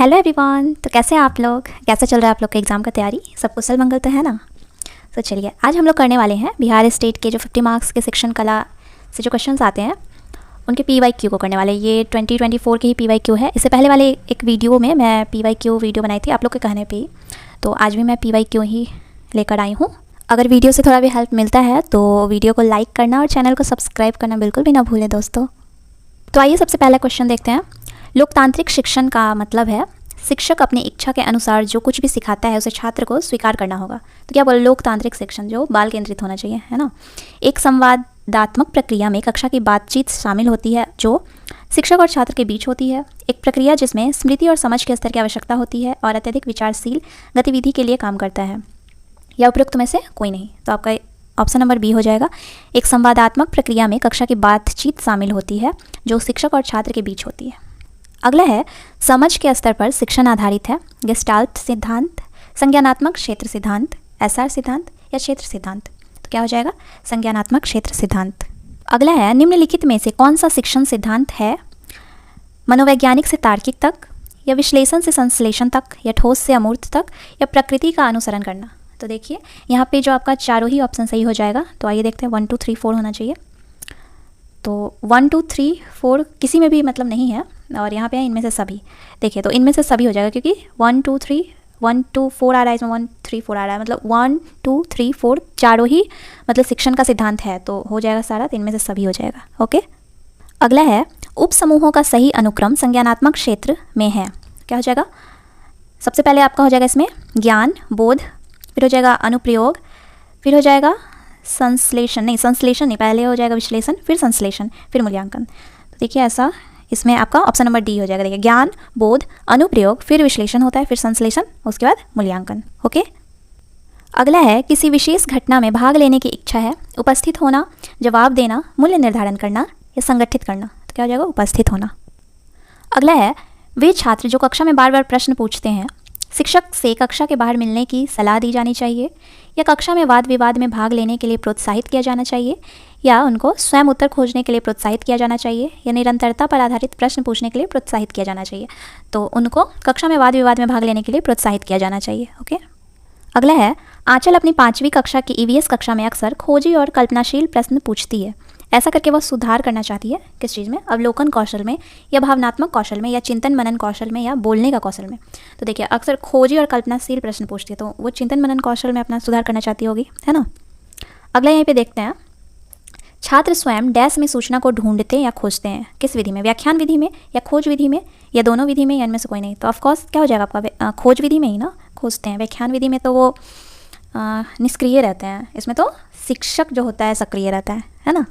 Hello everyone. तो कैसे हैं आप लोग? कैसे चल रहा है आप लोग का एग्ज़ाम का तैयारी? सब कुशल मंगल तो है ना? तो चलिए आज हम लोग करने वाले हैं बिहार स्टेट के जो 50 मार्क्स के सेक्शन कला से जो क्वेश्चंस आते हैं उनके PYQ को करने वाले। ये 2024 के ही PYQ है। इससे पहले वाले एक वीडियो में मैं PYQ वीडियो बनाई थी आप लोग के कहने पे ही, तो आज भी मैं PYQ ही लेकर आई हूँ। अगर वीडियो से थोड़ा भी हेल्प मिलता है तो वीडियो को लाइक करना और चैनल को सब्सक्राइब करना बिल्कुल भी ना भूलें दोस्तों। तो आइए सबसे पहला क्वेश्चन देखते हैं। लोकतांत्रिक शिक्षण का मतलब है शिक्षक अपनी इच्छा के अनुसार जो कुछ भी सिखाता है उसे छात्र को स्वीकार करना होगा। तो क्या बोल, लोकतांत्रिक शिक्षण जो बाल केंद्रित होना चाहिए, है ना। एक संवादात्मक प्रक्रिया में कक्षा की बातचीत शामिल होती है जो शिक्षक और छात्र के बीच होती है। एक प्रक्रिया जिसमें स्मृति और समझ के स्तर की आवश्यकता होती है और अत्यधिक विचारशील गतिविधि के लिए काम करता है। या उपयुक्त में से कोई नहीं, तो आपका ऑप्शन नंबर बी हो जाएगा। एक संवादात्मक प्रक्रिया में कक्षा की बातचीत शामिल होती है जो शिक्षक और छात्र के बीच होती है। अगला है समझ के स्तर पर शिक्षण आधारित है। गेस्टाल्ट सिद्धांत, संज्ञानात्मक क्षेत्र सिद्धांत, SR सिद्धांत या क्षेत्र सिद्धांत। तो क्या हो जाएगा? संज्ञानात्मक क्षेत्र सिद्धांत। अगला है निम्नलिखित में से कौन सा शिक्षण सिद्धांत है मनोवैज्ञानिक से तार्किक तक, या विश्लेषण से संश्लेषण तक, या ठोस से अमूर्त तक, या प्रकृति का अनुसरण करना। तो देखिए यहाँ पे जो आपका चारों ही ऑप्शन सही हो जाएगा। तो आइए देखते हैं 1 2 3 4 होना चाहिए। तो 1 2 3 4 किसी में भी मतलब नहीं है और यहाँ पे है इनमें से सभी। देखिए तो इनमें से सभी हो जाएगा क्योंकि 1 2 3 1 2 4 आ रहा है, इसमें 1 3 4 आ रहा है, मतलब 1 2 3 4 चारों ही मतलब शिक्षण का सिद्धांत है, तो हो जाएगा सारा। तो इनमें से सभी हो जाएगा। ओके। अगला है उप समूहों का सही अनुक्रम संज्ञानात्मक क्षेत्र में है। क्या हो जाएगा? सबसे पहले आपका हो जाएगा इसमें ज्ञान, बोध, फिर हो जाएगा अनुप्रयोग, फिर हो जाएगा संश्लेषण नहीं, पहले हो जाएगा विश्लेषण, फिर संश्लेषण, फिर मूल्यांकन। तो देखिए ऐसा इसमें आपका ऑप्शन नंबर डी हो जाएगा। देखिए ज्ञान, बोध, अनुप्रयोग, फिर विश्लेषण होता है, फिर संश्लेषण, उसके बाद मूल्यांकन। ओके। अगला है किसी विशेष घटना में भाग लेने की इच्छा है। उपस्थित होना, जवाब देना, मूल्य निर्धारण करना या संगठित करना। तो क्या हो जाएगा? उपस्थित होना। अगला है वे छात्र जो कक्षा में बार बार प्रश्न पूछते हैं, शिक्षक से कक्षा के बाहर मिलने की सलाह दी जानी चाहिए, या कक्षा में वाद विवाद में भाग लेने के लिए प्रोत्साहित किया जाना चाहिए, या उनको स्वयं उत्तर खोजने के लिए प्रोत्साहित किया जाना चाहिए, या निरंतरता पर आधारित प्रश्न पूछने के लिए प्रोत्साहित किया जाना चाहिए। तो उनको कक्षा में वाद विवाद में भाग लेने के लिए प्रोत्साहित किया जाना चाहिए। ओके। अगला है आंचल अपनी 5वीं कक्षा की EVS कक्षा में अक्सर खोजी और कल्पनाशील प्रश्न पूछती है। ऐसा करके वह सुधार करना चाहती है किस चीज़ में? अवलोकन कौशल में, या भावनात्मक कौशल में, या चिंतन मनन कौशल में, या बोलने का कौशल में। तो देखिए अक्सर खोजी और कल्पनाशील प्रश्न पूछती है, तो वो चिंतन मनन कौशल में अपना सुधार करना चाहती होगी, है ना। अगला यहीं पे देखते हैं छात्र स्वयं डैश में सूचना को ढूंढते या खोजते हैं। किस विधि में? व्याख्यान विधि में, या खोज विधि में, या दोनों विधि में, या इनमें से कोई नहीं। तो ऑफकोर्स क्या हो जाएगा आपका? खोज विधि में ही ना खोजते हैं। व्याख्यान विधि में तो वो निष्क्रिय रहते हैं, इसमें तो शिक्षक जो होता है सक्रिय रहता है ना।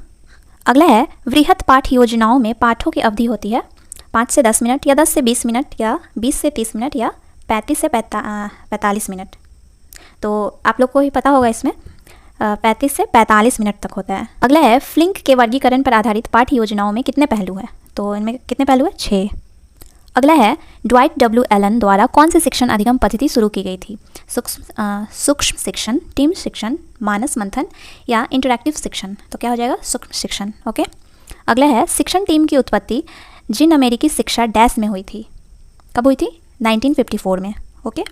अगला है वृहत पाठ योजनाओं में पाठों की अवधि होती है 5 से 10 मिनट, या 10 से 20 मिनट, या 20 से 30 मिनट, या 35 से 45 मिनट। तो आप लोग को ही पता होगा इसमें 35 से 45 मिनट तक होता है। अगला है फ्लिंक के वर्गीकरण पर आधारित पाठ योजनाओं में कितने पहलू हैं? तो इनमें कितने पहलू है? 6। अगला है ड्वाइट W एलन द्वारा कौन सी शिक्षण अधिगम पद्धति शुरू की गई थी? सूक्ष्म शिक्षण, टीम शिक्षण, मानस मंथन, या इंटरैक्टिव शिक्षण। तो क्या हो जाएगा? सूक्ष्म शिक्षण। ओके। अगला है शिक्षण टीम की उत्पत्ति जिन अमेरिकी शिक्षा डैश में हुई थी। कब हुई थी? 1954 में। ओके।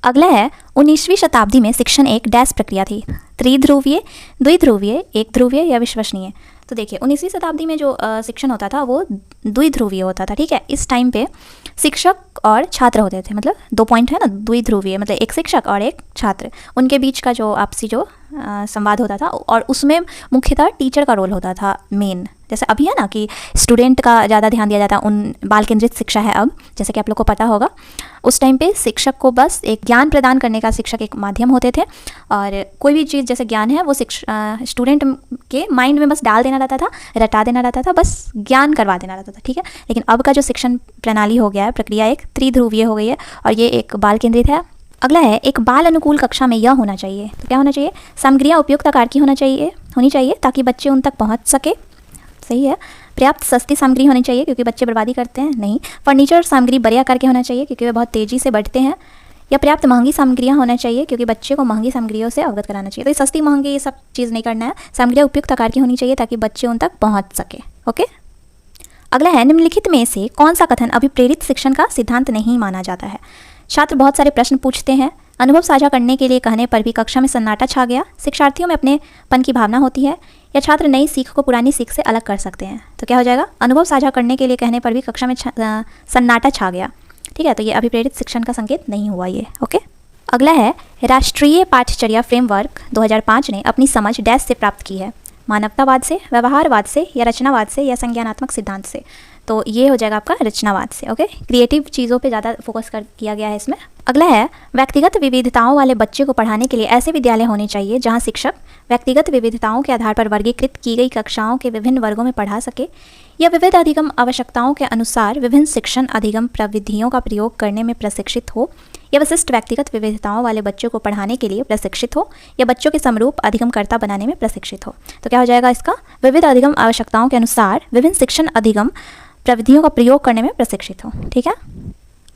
अगला है 19वीं शताब्दी में शिक्षण एक डैश प्रक्रिया थी। त्रिध्रुवीय, द्विध्रुवीय, एक ध्रुवीय, या विश्वसनीय। तो देखिए 19वीं शताब्दी में जो शिक्षण होता था वो द्विध्रुवीय होता था। ठीक है। इस टाइम पे शिक्षक और छात्र होते थे, मतलब 2 पॉइंट है ना, द्विध्रुवीय मतलब एक शिक्षक और एक छात्र, उनके बीच का जो आपसी जो संवाद होता था, और उसमें मुख्यतः टीचर का रोल होता था मेन। जैसे अभी है ना कि स्टूडेंट का ज़्यादा ध्यान दिया जाता है, उन बाल केंद्रित शिक्षा है अब, जैसे कि आप लोग को पता होगा। उस टाइम पे शिक्षक को बस एक ज्ञान प्रदान करने का शिक्षक एक माध्यम होते थे, और कोई भी चीज़ जैसे ज्ञान है वो स्टूडेंट के माइंड में बस डाल देना रहता था, रटा देना रहता था, बस ज्ञान करवा देना रहता था। ठीक है। लेकिन अब का जो शिक्षण प्रणाली हो गया है, प्रक्रिया एक त्रिध्रुवीय हो गई है, और ये एक बाल केंद्रित है। अगला है एक बाल अनुकूल कक्षा में यह होना चाहिए। तो क्या होना चाहिए? सामग्रियाँ उपयुक्त आकार की होनी चाहिए ताकि बच्चे उन तक पहुँच सके। सही है। पर्याप्त सस्ती सामग्री होनी चाहिए क्योंकि बच्चे बर्बादी करते हैं। नहीं। फर्नीचर सामग्री बड़े आकार के होना चाहिए क्योंकि वे बहुत तेज़ी से बढ़ते हैं। या पर्याप्त महंगी सामग्रियाँ होना चाहिए क्योंकि बच्चे को महंगी सामग्रियों से अवगत कराना चाहिए। तो ये सस्ती महंगी ये सब चीज़ नहीं करना है। सामग्रियाँ उपयुक्त आकार की होनी चाहिए ताकि बच्चे उन तक पहुँच सके। ओके। अगला है, निम्नलिखित में से कौन सा कथन अभिप्रेरित शिक्षण का सिद्धांत नहीं माना जाता है? छात्र बहुत सारे प्रश्न पूछते हैं, अनुभव साझा करने के लिए कहने पर भी कक्षा में सन्नाटा छा गया, शिक्षार्थियों में अपनेपन की भावना होती है, या छात्र नई सीख को पुरानी सीख से अलग कर सकते हैं? तो क्या हो जाएगा? अनुभव साझा करने के लिए कहने पर भी कक्षा में सन्नाटा छा गया। ठीक है, तो ये अभिप्रेरित शिक्षण का संकेत नहीं हुआ ये। ओके, अगला है, राष्ट्रीय पाठचर्या फ्रेमवर्क 2005 ने अपनी समझ डैश से प्राप्त की है? मानवतावाद से, व्यवहारवाद से, या रचनावाद से, या संज्ञानात्मक सिद्धांत से? तो ये हो जाएगा आपका रचनावाद से। ओके, क्रिएटिव चीज़ों पे ज़्यादा फोकस किया गया है इसमें। अगला है, व्यक्तिगत विविधताओं वाले बच्चे को पढ़ाने के लिए ऐसे विद्यालय होने चाहिए जहां शिक्षक व्यक्तिगत विविधताओं के आधार पर वर्गीकृत की गई कक्षाओं के विभिन्न वर्गों में पढ़ा सके, या विविध अधिगम आवश्यकताओं के अनुसार विभिन्न शिक्षण अधिगम प्रविधियों का प्रयोग करने में प्रशिक्षित हो, या विशिष्ट व्यक्तिगत विविधताओं वाले बच्चों को पढ़ाने के लिए प्रशिक्षित हो, या बच्चों के समरूप अधिगमकर्ता बनाने में प्रशिक्षित हो? तो क्या हो जाएगा इसका? विविध अधिगम आवश्यकताओं के अनुसार विभिन्न शिक्षण अधिगम प्रविधियों का प्रयोग करने में प्रशिक्षित हो। ठीक है,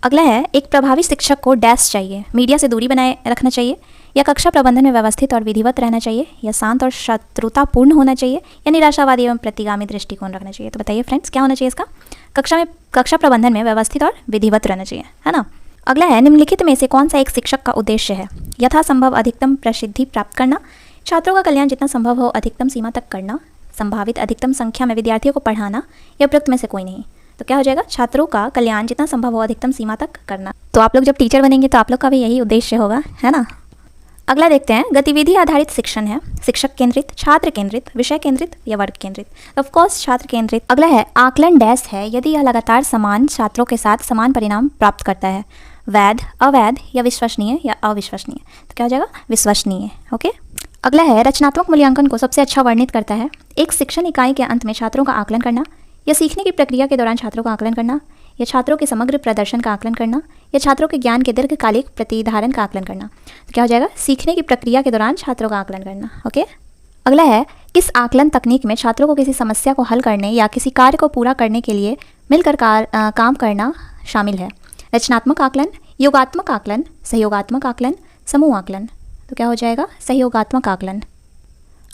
अगला है, एक प्रभावी शिक्षक को डैश चाहिए? मीडिया से दूरी बनाए रखना चाहिए, या कक्षा प्रबंधन में व्यवस्थित और विधिवत रहना चाहिए, या शांत और शत्रुतापूर्ण होना चाहिए, या निराशावादी एवं प्रतिगामी दृष्टिकोण रखना चाहिए? तो बताइए फ्रेंड्स, क्या होना चाहिए इसका? कक्षा प्रबंधन में व्यवस्थित और विधिवत रहना चाहिए, है ना। अगला है, निम्नलिखित में से कौन सा एक शिक्षक का उद्देश्य है? यथासंभव अधिकतम प्रसिद्धि प्राप्त करना, छात्रों का कल्याण जितना संभव हो अधिकतम सीमा तक करना, संभावित अधिकतम संख्या में विद्यार्थियों को पढ़ाना, या उपरोक्त में से कोई नहीं? तो क्या हो जाएगा? छात्रों का कल्याण जितना संभव हो अधिकतम सीमा तक करना। तो आप लोग जब टीचर बनेंगे तो आप लोग का भी यही उद्देश्य होगा, है ना। अगला देखते हैं, गतिविधि आधारित शिक्षण है शिक्षक केंद्रित, छात्र केंद्रित, विषय केंद्रित, या वर्ग केंद्रित? ऑफ कोर्स छात्र केंद्रित। अगला है, आकलन डैश है यदि यह लगातार समान छात्रों के साथ समान परिणाम प्राप्त करता है? वैध, अवैध, या विश्वसनीय, या अविश्वसनीय? तो क्या हो जाएगा? विश्वसनीय। ओके, अगला है, रचनात्मक मूल्यांकन को सबसे अच्छा वर्णित करता है? एक शिक्षण इकाई के अंत में छात्रों का आकलन करना, या सीखने की प्रक्रिया के दौरान छात्रों का आकलन करना, या छात्रों के समग्र प्रदर्शन का आकलन करना, या छात्रों के ज्ञान के दीर्घकालिक प्रतिधारण का आकलन करना? तो क्या हो जाएगा? सीखने की प्रक्रिया के दौरान छात्रों का आकलन करना। ओके, अगला है, किस आकलन तकनीक में छात्रों को किसी समस्या को हल करने या किसी कार्य को पूरा करने के लिए मिलकर काम करना शामिल है? रचनात्मक आकलन, योगात्मक आकलन, सहयोगात्मक आकलन, समूह आकलन? तो क्या हो जाएगा? सहयोगात्मक आकलन।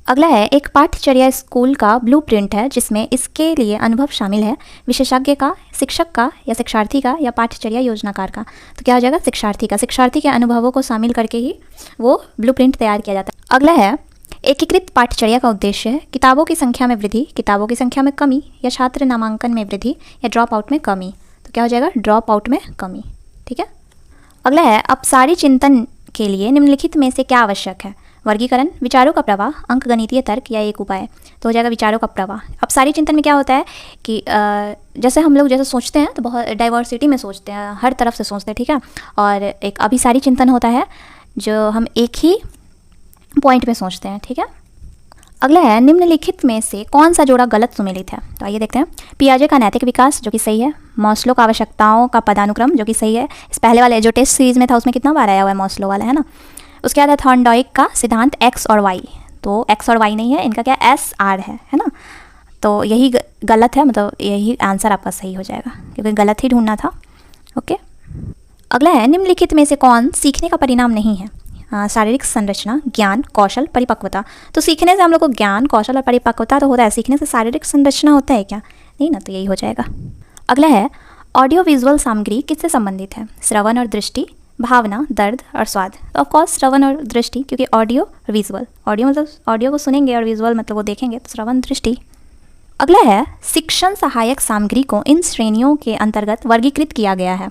अगला है, एक पाठचर्या स्कूल का ब्लूप्रिंट है जिसमें इसके लिए अनुभव शामिल है? विशेषज्ञ का, शिक्षक का, या शिक्षार्थी का, या पाठचर्या योजनाकार का? तो क्या हो जाएगा? शिक्षार्थी का। शिक्षार्थी के अनुभवों को शामिल करके ही वो ब्लूप्रिंट तैयार किया जाता है। अगला है, एकीकृत पाठचर्या का उद्देश्य है? किताबों की संख्या में वृद्धि, किताबों की संख्या में कमी, या छात्र नामांकन में वृद्धि, या ड्रॉप आउट में कमी? तो क्या हो जाएगा? ड्रॉप आउट में कमी। ठीक है, अगला है, अपसारी चिंतन के लिए निम्नलिखित में से क्या आवश्यक है? वर्गीकरण, विचारों का प्रवाह, अंकगणितीय तर्क, या एक उपाय? तो हो जाएगा विचारों का प्रवाह। अपसारी चिंतन में क्या होता है कि जैसे हम लोग जैसे सोचते हैं तो बहुत डाइवर्सिटी में सोचते हैं, हर तरफ से सोचते हैं, ठीक है। और एक अभिसारी चिंतन होता है जो हम एक ही पॉइंट में सोचते हैं, ठीक है। अगला है, निम्नलिखित में से कौन सा जोड़ा गलत सुमेलित है? तो आइए देखते हैं। पियाजे का नैतिक विकास, जो कि सही है। मॉस्लो का आवश्यकताओं का पदानुक्रम, जो कि सही है। इस पहले वाले जो टेस्ट सीरीज में था उसमें कितना बार आया हुआ है मॉस्लो वाला, है ना। उसके बाद है थॉर्नडाइक का सिद्धांत एक्स और वाई, तो एक्स और वाई नहीं है, इनका क्या एस आर है ना। तो यही गलत है, मतलब यही आंसर आपका सही हो जाएगा क्योंकि गलत ही ढूंढना था। ओके, अगला है, निम्नलिखित में से कौन सीखने का परिणाम नहीं है? शारीरिक संरचना, ज्ञान, कौशल, परिपक्वता। तो सीखने से हम लोग को ज्ञान, कौशल और परिपक्वता तो होता है, सीखने से शारीरिक संरचना होता है क्या? नहीं ना, तो यही हो जाएगा। अगला है, ऑडियो विजुअल सामग्री किससे संबंधित है? श्रवण और दृष्टि, भावना, दर्द और स्वाद। तो ऑफकोर्स श्रवण और दृष्टि, क्योंकि ऑडियो विजुअल, ऑडियो मतलब ऑडियो को सुनेंगे और विजुअल मतलब वो देखेंगे, तो श्रवण दृष्टि। अगला है, शिक्षण सहायक सामग्री को इन श्रेणियों के अंतर्गत वर्गीकृत किया गया है।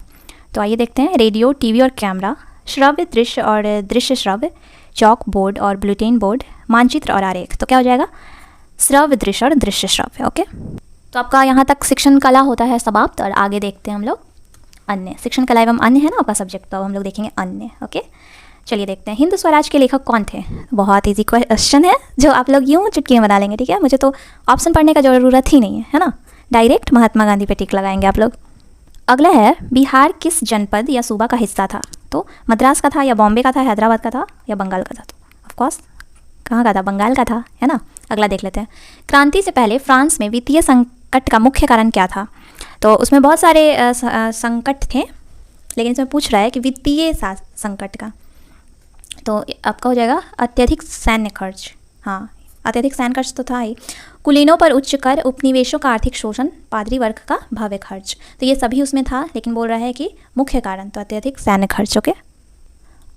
तो आइए देखते हैं। रेडियो, टीवी और कैमरा, श्रव्य दृश्य और दृश्य श्रव्य, चौक बोर्ड और बुलेटिन बोर्ड, मानचित्र और आरेख। तो क्या हो जाएगा? श्रव्य दृश्य और दृश्य श्रव्य। ओके, तो आपका यहाँ तक शिक्षण कला होता है समाप्त। और आगे देखते हैं हम लोग अन्य। शिक्षण कला एवं अन्य है ना आपका सब्जेक्ट, तो अब हम लोग देखेंगे अन्य। ओके, चलिए देखते हैं। हिंद स्वराज के लेखक कौन थे? बहुत ईजी क्वेश्चन है जो आप लोग यूँ चुटकी में बना लेंगे, ठीक है। मुझे तो ऑप्शन पढ़ने का ज़रूरत ही नहीं है ना, डायरेक्ट महात्मा गांधी पे टिक लगाएंगे आप लोग। अगला है, बिहार किस जनपद या सूबा का हिस्सा था? तो मद्रास का था, या बॉम्बे का था, हैदराबाद का था, या बंगाल का था? तो ऑफकोर्स कहाँ का था? बंगाल का था, है ना। अगला देख लेते हैं। क्रांति से पहले फ्रांस में वित्तीय संकट का मुख्य कारण क्या था? तो उसमें बहुत सारे संकट थे, लेकिन इसमें पूछ रहा है कि वित्तीय संकट का, तो आपका हो जाएगा अत्यधिक सैन्य खर्च। हाँ, अत्यधिक सैन्य खर्च तो था ही। कुलीनों पर उच्च कर, उपनिवेशों का आर्थिक शोषण, पादरी वर्ग का भव्य खर्च, तो ये सभी उसमें था, लेकिन बोल रहा है कि मुख्य कारण तो अत्यधिक सैन्य खर्च। ओके,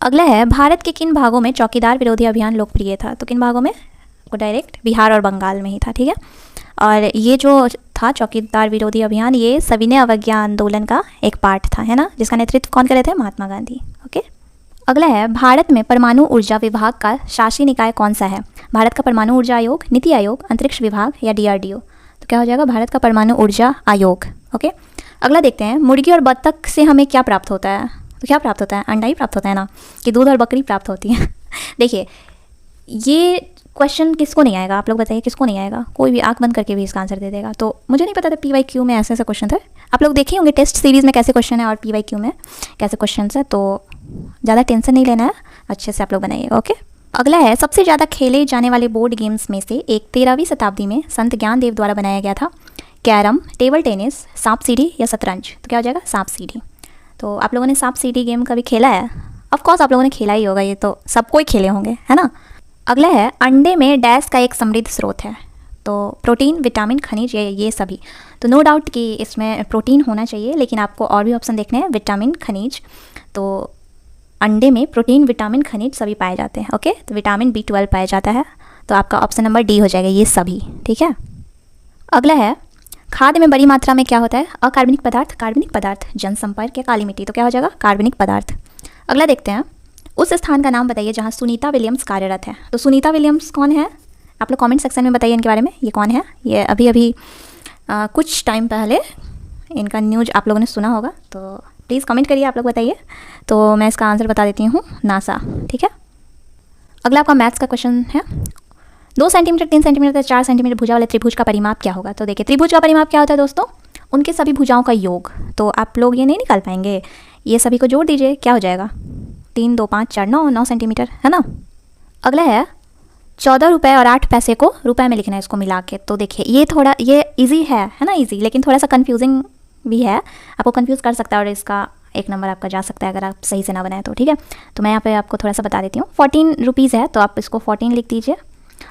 अगला है भारत के किन भागों में चौकीदार विरोधी अभियान लोकप्रिय था? तो किन भागों में? वो डायरेक्ट बिहार और बंगाल में ही था, ठीक है। और ये जो था चौकीदार विरोधी अभियान, ये सविनय अवज्ञा आंदोलन का एक पार्ट था, है ना, जिसका नेतृत्व कौन कर रहे थे? महात्मा गांधी। ओके, अगला है भारत में परमाणु ऊर्जा विभाग का शासी निकाय कौन सा है? भारत का परमाणु ऊर्जा आयोग, नीति आयोग, अंतरिक्ष विभाग या DRDO? तो क्या हो जाएगा? भारत का परमाणु ऊर्जा आयोग। ओके, अगला देखते हैं, मुर्गी और बत्तख से हमें क्या प्राप्त होता है? तो क्या प्राप्त होता है? अंडा ही प्राप्त होता है ना, कि दूध और बकरी प्राप्त होती है। देखिए, ये क्वेश्चन किसको नहीं आएगा? आप लोग बताइए किसको नहीं आएगा? कोई भी आंख बंद करके भी इसका आंसर दे देगा। तो मुझे नहीं पता था PYQ में ऐसे ऐसे क्वेश्चन थे। आप लोग देखे होंगे टेस्ट सीरीज़ में कैसे क्वेश्चन है और PYQ में कैसे क्वेश्चन है, तो ज़्यादा टेंशन नहीं लेना है, अच्छे से आप लोग बनाइएगा। ओके, अगला है सबसे ज़्यादा खेले जाने वाले बोर्ड गेम्स में से एक 13वीं शताब्दी में संत ज्ञानदेव द्वारा बनाया गया था। कैरम, टेबल टेनिस, सांप सीढ़ी या शतरंज? तो क्या हो जाएगा? सांप सीढ़ी। तो आप लोगों ने सांप सीढ़ी गेम कभी खेला है? ऑफकोर्स आप लोगों ने खेला ही होगा, ये तो सबको ही खेले होंगे, है ना। अगला है अंडे में डैश का एक समृद्ध स्रोत है। तो प्रोटीन, विटामिन, खनिज, ये सभी। तो नो डाउट कि इसमें प्रोटीन होना चाहिए, लेकिन आपको और भी ऑप्शन देखने हैं, विटामिन, खनिज। तो अंडे में प्रोटीन, विटामिन, खनिज सभी पाए जाते हैं। ओके, तो विटामिन B12 पाया जाता है, तो आपका ऑप्शन नंबर D हो जाएगा, ये सभी, ठीक है। अगला है खाद्य में बड़ी मात्रा में क्या होता है? अकार्बनिक पदार्थ, कार्बनिक पदार्थ, जनसंपर्क या काली मिट्टी? तो क्या हो जाएगा? कार्बनिक पदार्थ। अगला देखते हैं, उस स्थान का नाम बताइए जहाँ सुनीता विलियम्स कार्यरत है। तो सुनीता विलियम्स कौन है? आप लोग कमेंट सेक्शन में बताइए इनके बारे में, ये कौन है। ये अभी कुछ टाइम पहले इनका न्यूज आप लोगों ने सुना होगा, तो प्लीज़ कमेंट करिए, आप लोग बताइए। तो मैं इसका आंसर बता देती हूँ, नासा, ठीक है। अगला आपका मैथ्स का क्वेश्चन है, 2 सेंटीमीटर, 3 सेंटीमीटर, 4 सेंटीमीटर भुजा वाले त्रिभुज का परिमाप क्या होगा? तो देखिए, त्रिभुज का परिमाप क्या होता है दोस्तों? उनके सभी भुजाओं का योग। तो आप लोग ये नहीं निकाल पाएंगे, ये सभी को जोड़ दीजिए, क्या हो जाएगा? 3, 2, 5, 4, 9 सेंटीमीटर, है ना। अगला है 14 रुपये और 8 पैसे को रुपए में लिखना है, इसको मिला के। तो देखिए, ये थोड़ा ये ईजी है ना, ईजी, लेकिन थोड़ा सा कन्फ्यूजिंग भी है, आपको कंफ्यूज कर सकता है और इसका 1 नंबर आपका जा सकता है अगर आप सही से ना बनाए तो, ठीक है। तो मैं यहाँ पे आपको थोड़ा सा बता देती हूँ, 14 रुपीज़ है, तो आप इसको 14 लिख दीजिए।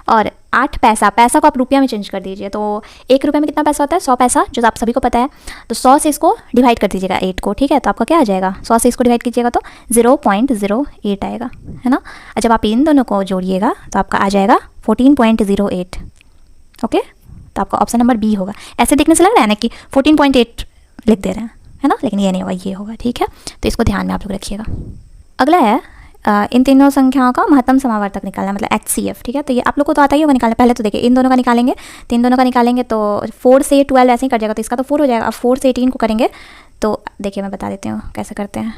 और 8 पैसा, पैसा को आप रुपया में चेंज कर दीजिए। तो 1 रुपये में कितना पैसा होता है? 100 पैसा, जो आप सभी को पता है। तो 100 से इसको डिवाइड कर दीजिएगा 8 को, ठीक है। तो आपका क्या आ जाएगा? 100 से इसको डिवाइड कीजिएगा तो 0.08 आएगा, है ना। और जब आप इन दोनों को जोड़िएगा तो आपका आ जाएगा 14.08। ओके, तो आपका ऑप्शन नंबर B होगा। ऐसे देखने से लग रहा है ना कि 14.8 लिख दे रहे हैं, है ना, लेकिन ये नहीं होगा, ये होगा, ठीक है। तो इसको ध्यान में आप लोग रखिएगा। अगला है इन तीनों संख्याओं का महत्तम समावर्तक निकालना, मतलब HCF, ठीक है। तो ये आप लोग को तो आता ही होगा निकालना। पहले तो देखिए, इन दोनों का निकालेंगे, तो इन दोनों का निकालेंगे तो 4 से 12 ऐसे ही कट जाएगा, तो इसका तो 4 हो जाएगा। अब 4 से 18 को करेंगे तो देखिए, मैं बता देती हूँ कैसे करते हैं।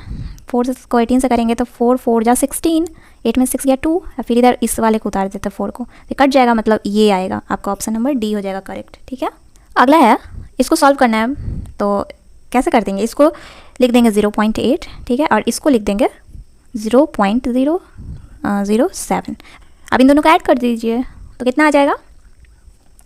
4 को 18 से करेंगे तो 4 4 जा 16, 8 में 6 गया 2, फिर इधर इस वाले को उतार देते हैं 4 को, तो कट जाएगा, मतलब ये आएगा आपका ऑप्शन नंबर D हो जाएगा करेक्ट, ठीक है। अगला है, इसको सॉल्व करना है, तो कैसे कर देंगे? इसको लिख देंगे 0.8, ठीक है, और इसको लिख देंगे 0.007। अब इन दोनों को ऐड कर दीजिए तो कितना आ जाएगा?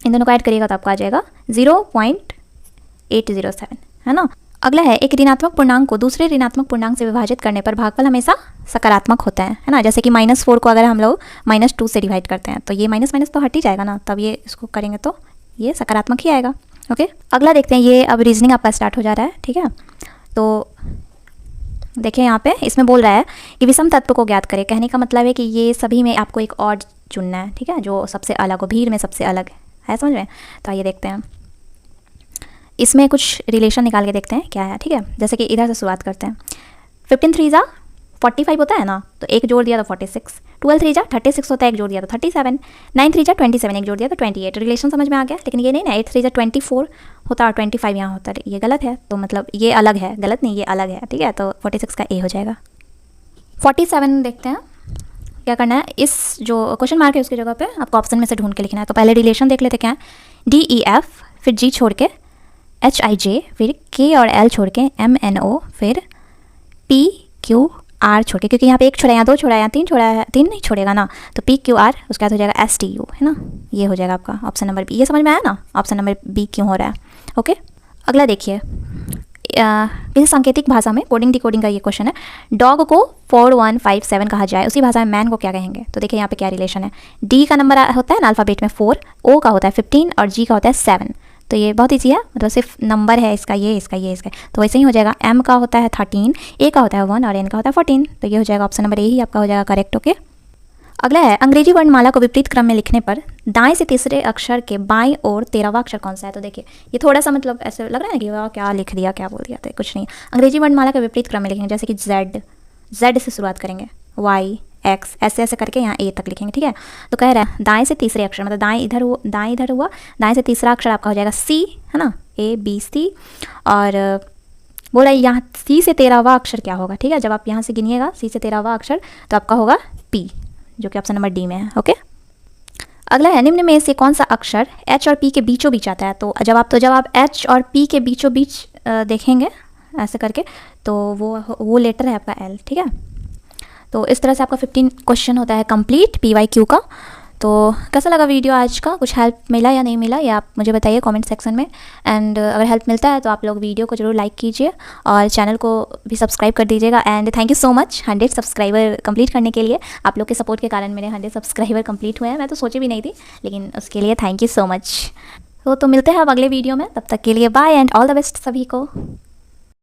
इन दोनों को ऐड करिएगा तो आपको आ जाएगा 0.807, है ना। अगला है, एक ऋणात्मक पूर्णांक को दूसरे ऋणात्मक पूर्णांक से विभाजित करने पर भागफल हमेशा सकारात्मक होता है ना। जैसे कि -4 को अगर हम लोग -2 से डिवाइड करते हैं तो ये माइनस माइनस तो हट ही जाएगा ना, तब ये इसको करेंगे तो ये सकारात्मक ही आएगा। ओके, अगला देखते हैं, ये अब रीजनिंग आपका स्टार्ट हो जा रहा है, ठीक है। तो देखिए, यहाँ पे इसमें बोल रहा है कि विषम तत्व को ज्ञात करें। कहने का मतलब है कि ये सभी में आपको एक और चुनना है, ठीक है, जो सबसे अलग हो, भीड़ में सबसे अलग है, समझ में। तो आइए देखते हैं, इसमें कुछ रिलेशन निकाल के देखते हैं क्या है, ठीक है। जैसे कि इधर से शुरुआत करते हैं। 15 3 जा 45 होता है ना, तो एक जोड़ दिया तो 46, 12 3 जा 36 होता है, एक जोड़ दिया तो 37, 9 3 जा 27, एक जोड़ दिया तो 28। रिलेशन समझ में आ गया, लेकिन ये नहीं ना, 8 3 जा 24 होता और 25 यहाँ होता है, ये गलत है। तो मतलब ये अलग है, गलत नहीं, ये अलग है, ठीक है। तो 46 का A हो जाएगा। 47 देखते हैं क्या करना है। इस जो क्वेश्चन मार्क है उसकी जगह पे आपको ऑप्शन में से ढूंढ के लिखना है। तो पहले रिलेशन देख लेते क्या है, DEF, फिर G छोड़ के HIJ, फिर K और L छोड़ के MNO, फिर PQR छोड़ के, क्योंकि यहाँ पे एक छोड़ा है, यहाँ 2 छोड़ा है, यहाँ 3 छोड़ा है, 3 नहीं छोड़ेगा ना, तो PQR, उसके बाद हो जाएगा STU, है ना। ये हो जाएगा आपका ऑप्शन नंबर B। ये समझ में आया ना, ऑप्शन नंबर B क्यों हो रहा है। ओके, अगला देखिए, किसी सांकेतिक भाषा में कोडिंग डिकोडिंग का ये क्वेश्चन है, डॉग को 4157 कहा जाए, उसी भाषा में मैन को क्या कहेंगे। तो देखिए यहाँ पे क्या रिलेशन है। डी का नंबर होता है ना अल्फ़ाबेट में 4, ओ का होता है 15 और जी का होता है 7। तो ये बहुत ईजी है, मतलब सिर्फ नंबर है इसका, ये इसका, ये इसका। तो वैसे ही हो जाएगा। एम का होता है 13, ए का होता है 1 और एन का होता है 14। तो ये हो जाएगा ऑप्शन नंबर ए ही आपका हो जाएगा करेक्ट। ओके, अगला है अंग्रेजी वर्णमाला को विपरीत क्रम में लिखने पर दाएं से तीसरे अक्षर के बाईं ओर 13वां अक्षर कौन सा है। तो देखिए ये थोड़ा सा मतलब ऐसे लग रहा है ना कि वाह क्या लिख दिया, क्या बोल दिया। तो कुछ नहीं, अंग्रेजी वर्णमाला के विपरीत क्रम में लिखेंगे। जैसे कि जेड से शुरुआत करेंगे, वाई, एक्स, ऐसे ऐसे करके यहाँ ए तक लिखेंगे। ठीक है, तो कह रहा है दाएं से तीसरे अक्षर, मतलब दाएं इधर हुआ, दाएं से तीसरा अक्षर आपका हो जाएगा सी, है ना, ए बी सी। और बोला यहाँ सी से 13वां अक्षर क्या होगा। ठीक है, जब आप यहाँ से गिनिएगा सी से 13वां अक्षर तो आपका होगा पी, जो कि ऑप्शन नंबर डी में है। ओके, अगला है निम्न में से कौन सा अक्षर एच और पी के बीचों बीच आता है। तो जब आप एच और पी के बीचों बीच देखेंगे ऐसे करके तो वो लेटर है आपका एल। ठीक है, तो इस तरह से आपका 15 क्वेश्चन होता है कंप्लीट PYQ का। तो कैसा लगा वीडियो आज का, कुछ हेल्प मिला या नहीं मिला, या आप मुझे बताइए कमेंट सेक्शन में। एंड अगर हेल्प मिलता है तो आप लोग वीडियो को जरूर लाइक कीजिए और चैनल को भी सब्सक्राइब कर दीजिएगा। And thank you so much 100 subscriber complete करने के लिए। आप लोग के सपोर्ट के कारण मेरे 100 सब्सक्राइबर कंप्लीट हुए हैं। मैं तो सोची भी नहीं थी, लेकिन उसके लिए थैंक यू सो मच। तो मिलते हैं अब अगले वीडियो में, तब तक के लिए bye and all the best सभी को।